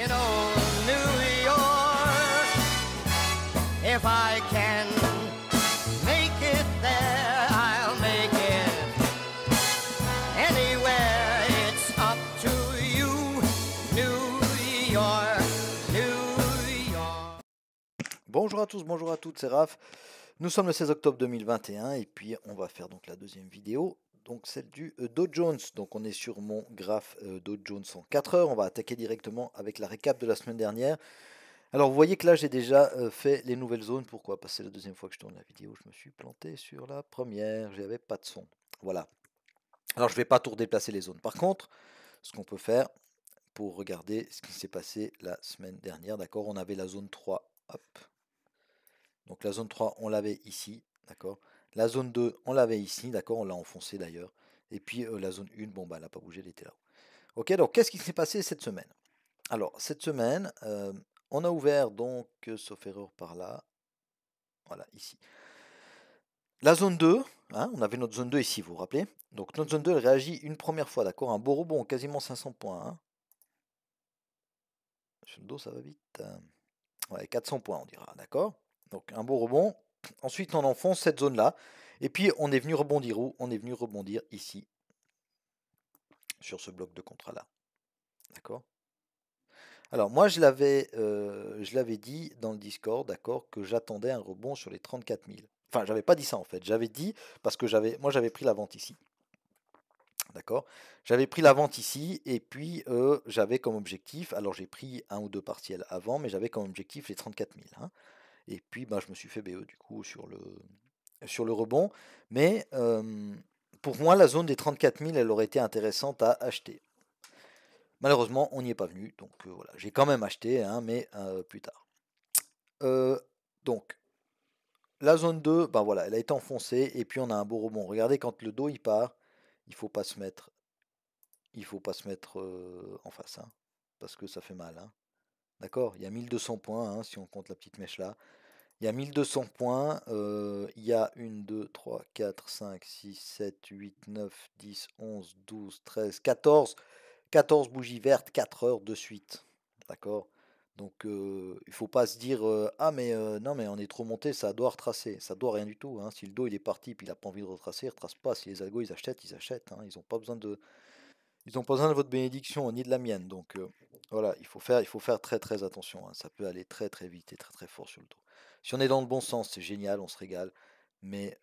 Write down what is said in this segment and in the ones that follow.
in old New York. If I can make it there, I'll make it anywhere. It's up to you, New York, New York. Bonjour à tous, bonjour à toutes, c'est Raph. Nous sommes le 16 octobre 2021 et puis on va faire donc la deuxième vidéo, donc celle du Dow Jones. Donc on est sur mon graphe Dow Jones en 4 heures. On va attaquer directement avec la récap de la semaine dernière. Alors vous voyez que là j'ai déjà fait les nouvelles zones. Pourquoi? Parce que c'est la deuxième fois que je tourne la vidéo. Je me suis planté sur la première, j'avais pas de son. Voilà. Alors je ne vais pas tout redéplacer les zones. Par contre, ce qu'on peut faire pour regarder ce qui s'est passé la semaine dernière, d'accord, on avait la zone 3, hop. Donc la zone 3, on l'avait ici, d'accord. La zone 2, on l'avait ici, d'accord, on l'a enfoncé d'ailleurs. Et puis la zone 1, bon bah elle n'a pas bougé, elle était là. Ok, donc qu'est-ce qui s'est passé cette semaine? Alors cette semaine, on a ouvert donc, sauf erreur par là, voilà, ici. La zone 2, hein, on avait notre zone 2 ici, vous vous rappelez? Donc notre zone 2, elle réagit une première fois, d'accord? Un beau rebond, quasiment 500 points. Hein. Sur le dos, ça va vite. Ouais, 400 points, on dira, d'accord? Donc un beau rebond. Ensuite, on enfonce cette zone-là. Et puis, on est venu rebondir où? On est venu rebondir ici, sur ce bloc de contrat-là. D'accord? Alors, moi, je l'avais dit dans le Discord, d'accord, que j'attendais un rebond sur les 34 000. Enfin, j'avais pas dit ça en fait. J'avais dit, parce que moi, j'avais pris la vente ici. D'accord? J'avais pris la vente ici, et puis j'avais comme objectif, alors j'ai pris un ou deux partiels avant, mais j'avais comme objectif les 34 000. Hein. Et puis, bah, je me suis fait BE du coup sur le rebond. Mais pour moi, la zone des 34 000, elle aurait été intéressante à acheter. Malheureusement, on n'y est pas venu. Donc voilà, j'ai quand même acheté, hein, mais plus tard. Donc, la zone 2, ben voilà, elle a été enfoncée. Et puis, on a un beau rebond. Regardez, quand le dos il part, il ne faut pas se mettre, en face. Hein, parce que ça fait mal. Hein. D'accord? Il y a 1200 points, hein, si on compte la petite mèche là. Il y a 1200 points, il y a 1, 2, 3, 4, 5, 6, 7, 8, 9, 10, 11, 12, 13, 14 bougies vertes, 4 heures de suite. D'accord? Donc il ne faut pas se dire ah mais non mais on est trop monté, ça doit retracer. Ça doit rien du tout. Hein. Si le dos il est parti puis il n'a pas envie de retracer, il ne retrace pas. Si les algos ils achètent. Hein. Ils n'ont pas besoin de votre bénédiction ni de la mienne. Donc voilà, il faut faire très très attention. Hein. Ça peut aller très très vite et très très fort sur le dos. Si on est dans le bon sens, c'est génial, on se régale. Mais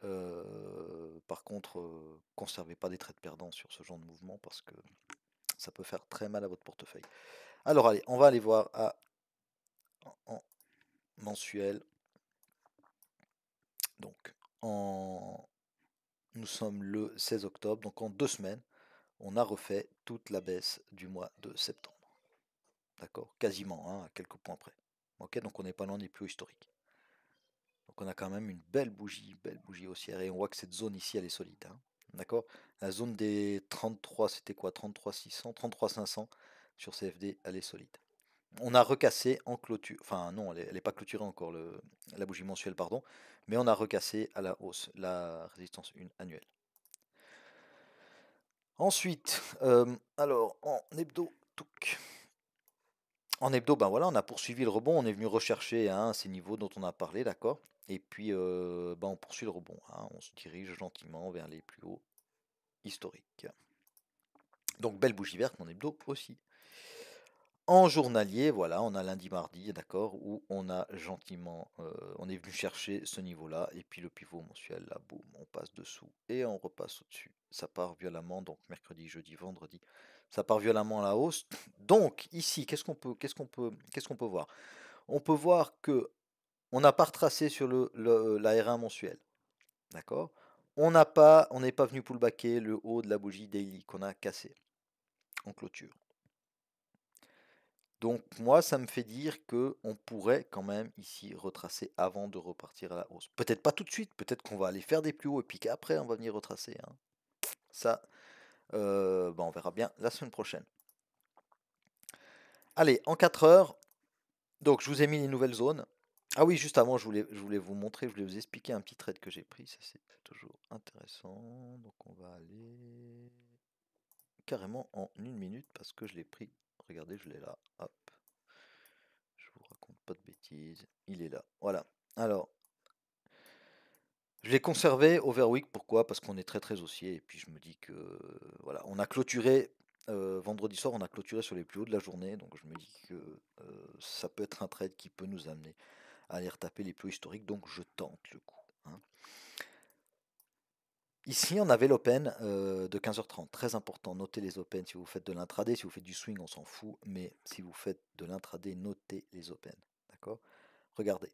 par contre, conservez pas des trades perdants sur ce genre de mouvement parce que ça peut faire très mal à votre portefeuille. Alors allez, on va aller voir en mensuel. Donc nous sommes le 16 octobre, donc en 2 semaines, on a refait toute la baisse du mois de septembre. D'accord? Quasiment, hein, à quelques points près. Ok, donc on n'est pas loin des plus hauts historiques. Donc on a quand même une belle bougie haussière. Et on voit que cette zone ici, elle est solide. Hein. D'accord? La zone des 33, c'était quoi? 33 600, 33 500 sur CFD, elle est solide. On a recassé en clôture. Enfin non, elle n'est pas clôturée encore, la bougie mensuelle, pardon. Mais on a recassé à la hausse la résistance 1 annuelle. Ensuite, alors en hebdo, touc. En hebdo, ben voilà, on a poursuivi le rebond, on est venu rechercher hein, ces niveaux dont on a parlé, d'accord? Et puis, ben, on poursuit le rebond, hein, on se dirige gentiment vers les plus hauts historiques. Donc, belle bougie verte, mon hebdo aussi. En journalier, voilà, on a lundi, mardi, d'accord, où on a gentiment, on est venu chercher ce niveau-là, et puis le pivot mensuel, là, boum, on passe dessous, et on repasse au-dessus. Ça part violemment, donc mercredi, jeudi, vendredi, ça part violemment à la hausse. Donc, ici, qu'est-ce qu'on peut voir? On peut voir que on n'a pas retracé sur la R1 mensuelle, d'accord? On n'est pas venu pullbacker le haut de la bougie daily qu'on a cassé en clôture. Donc moi, ça me fait dire que on pourrait quand même ici retracer avant de repartir à la hausse. Peut-être pas tout de suite, peut-être qu'on va aller faire des plus hauts et puis qu'après on va venir retracer. Hein. Ça, ben, on verra bien la semaine prochaine. Allez, en 4 heures, donc je vous ai mis les nouvelles zones. Ah oui, juste avant, je voulais vous montrer, je voulais vous expliquer un petit trade que j'ai pris. Ça, c'est toujours intéressant. Donc, on va aller carrément en 1 minute parce que je l'ai pris. Regardez, je l'ai là. Hop. pas de bêtises, il est là. Voilà. Alors, je l'ai conservé Overweek, pourquoi? Parce qu'on est très haussier, et puis je me dis que voilà, on a clôturé vendredi soir, on a clôturé sur les plus hauts de la journée, donc je me dis que ça peut être un trade qui peut nous amener à aller retaper les plus hauts historiques, donc je tente le coup, hein. Ici, on avait l'open de 15h30, très important, notez les open si vous faites de l'intraday, si vous faites du swing, on s'en fout, mais si vous faites de l'intraday, notez les open, d'accord? Regardez.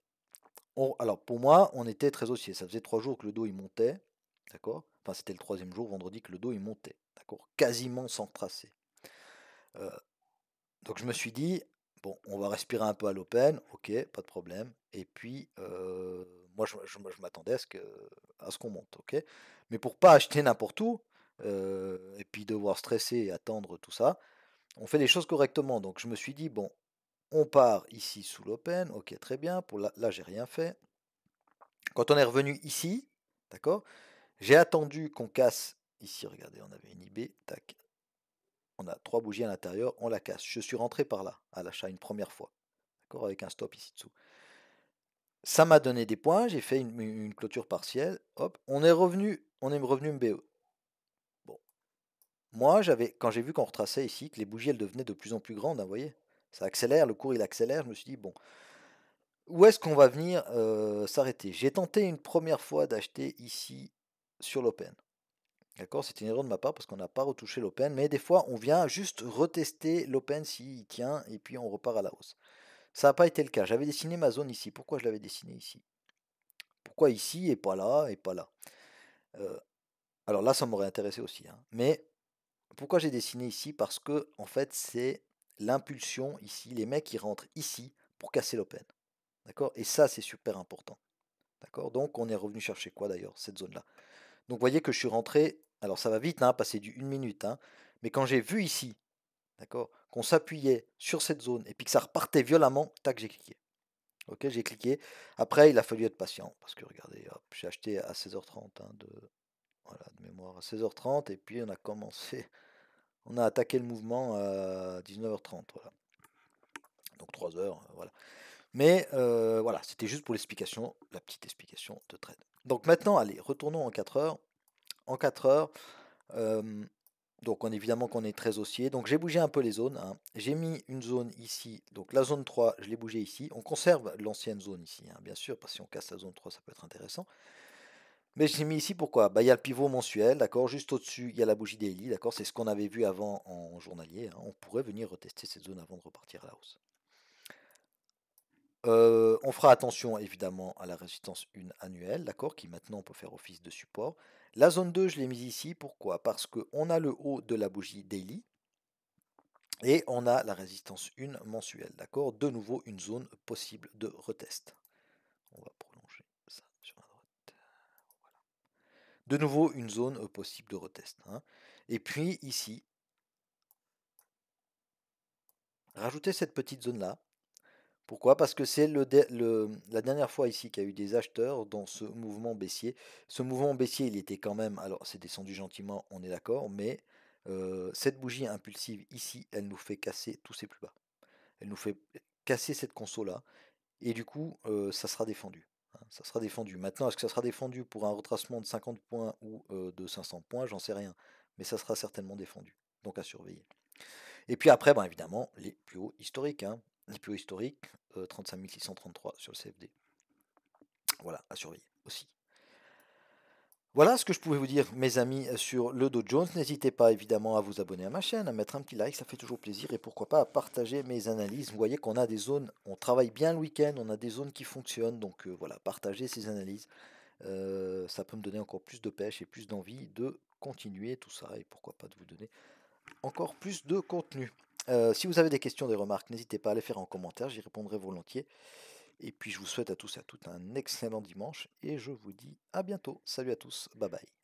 Alors pour moi, on était très haussier, ça faisait 3 jours que le dos il montait, d'accord? Enfin, c'était le troisième jour, vendredi, que le dos il montait, d'accord? Quasiment sans tracer. Donc je me suis dit, bon, on va respirer un peu à l'open, ok, pas de problème. Et puis, moi, je m'attendais à ce qu'on monte, ok. Mais pour pas acheter n'importe où, et puis devoir stresser et attendre tout ça, on fait les choses correctement. Donc je me suis dit, bon, on part ici sous l'open, ok, très bien. Pour là, j'ai rien fait. Quand on est revenu ici, d'accord, j'ai attendu qu'on casse ici, regardez, on avait une IB, tac. On a 3 bougies à l'intérieur, on la casse. Je suis rentré par là, à l'achat, une première fois. D'accord, avec un stop ici dessous. Ça m'a donné des points, j'ai fait une clôture partielle. Hop, on est revenu MBE. Bon. Moi, quand j'ai vu qu'on retraçait ici, que les bougies elles devenaient de plus en plus grandes, hein, vous voyez, ça accélère, le cours il accélère, je me suis dit, bon, où est-ce qu'on va venir s'arrêter? J'ai tenté une première fois d'acheter ici sur l'open. D'accord, c'était une erreur de ma part parce qu'on n'a pas retouché l'open, mais des fois on vient juste retester l'open s'il tient et puis on repart à la hausse. Ça n'a pas été le cas. J'avais dessiné ma zone ici. Pourquoi je l'avais dessiné ici? Pourquoi ici et pas là et pas là? Euh, alors là, ça m'aurait intéressé aussi, hein. Mais pourquoi j'ai dessiné ici? Parce que en fait, c'est l'impulsion ici. Les mecs qui rentrent ici pour casser l'open. D'accord? Et ça, c'est super important. D'accord? Donc on est revenu chercher quoi d'ailleurs? Cette zone-là. Donc vous voyez que je suis rentré. Alors ça va vite, hein, passer du 1 minute, hein. Mais quand j'ai vu ici, d'accord, qu'on s'appuyait sur cette zone et puis que ça repartait violemment, tac, j'ai cliqué. Ok, j'ai cliqué. Après, il a fallu être patient parce que regardez, hop, j'ai acheté à 16h30, hein, voilà, de mémoire à 16h30 et puis on a commencé, on a attaqué le mouvement à 19h30, voilà. Donc 3 heures, voilà. Mais voilà, c'était juste pour l'explication, la petite explication de trade. Donc maintenant, allez, retournons en 4 heures. En 4 heures, donc évidemment qu'on est très haussier. Donc j'ai bougé un peu les zones, hein. J'ai mis une zone ici, donc la zone 3, je l'ai bougé ici. On conserve l'ancienne zone ici, hein, bien sûr, parce que si on casse la zone 3, ça peut être intéressant. Mais je l'ai mis ici pourquoi? Bah, il y a le pivot mensuel, d'accord. Juste au-dessus, il y a la bougie daily, d'accord. C'est ce qu'on avait vu avant en journalier, hein. On pourrait venir retester cette zone avant de repartir à la hausse. On fera attention évidemment à la résistance 1 annuelle, d'accord, qui maintenant peut faire office de support. La zone 2, je l'ai mise ici, pourquoi? Parce qu'on a le haut de la bougie daily et on a la résistance 1 mensuelle, d'accord. De nouveau, une zone possible de retest. On va prolonger ça sur la droite. Voilà. De nouveau, une zone possible de retest, hein. Et puis ici, rajouter cette petite zone-là. Pourquoi? Parce que c'est la dernière fois ici qu'il y a eu des acheteurs dans ce mouvement baissier. Ce mouvement baissier, il était quand même, alors c'est descendu gentiment, on est d'accord, mais cette bougie impulsive ici, elle nous fait casser tous ses plus bas. Elle nous fait casser cette conso-là, et du coup, ça sera défendu, hein. Ça sera défendu. Maintenant, est-ce que ça sera défendu pour un retracement de 50 points ou de 500 points? J'en sais rien, mais ça sera certainement défendu, donc à surveiller. Et puis après, ben évidemment, les plus hauts historiques, hein. Les plus hauts historiques, 35 633 sur le CFD. Voilà, à surveiller aussi. Voilà ce que je pouvais vous dire, mes amis, sur le Dow Jones. N'hésitez pas évidemment à vous abonner à ma chaîne, à mettre un petit like, ça fait toujours plaisir. Et pourquoi pas à partager mes analyses. Vous voyez qu'on a des zones, on travaille bien le week-end, on a des zones qui fonctionnent. Donc voilà, partagez ces analyses. Ça peut me donner encore plus de pêche et plus d'envie de continuer tout ça. Et pourquoi pas de vous donner encore plus de contenu. Si vous avez des questions, des remarques, n'hésitez pas à les faire en commentaire, j'y répondrai volontiers. Et puis je vous souhaite à tous et à toutes un excellent dimanche et je vous dis à bientôt. Salut à tous, bye bye.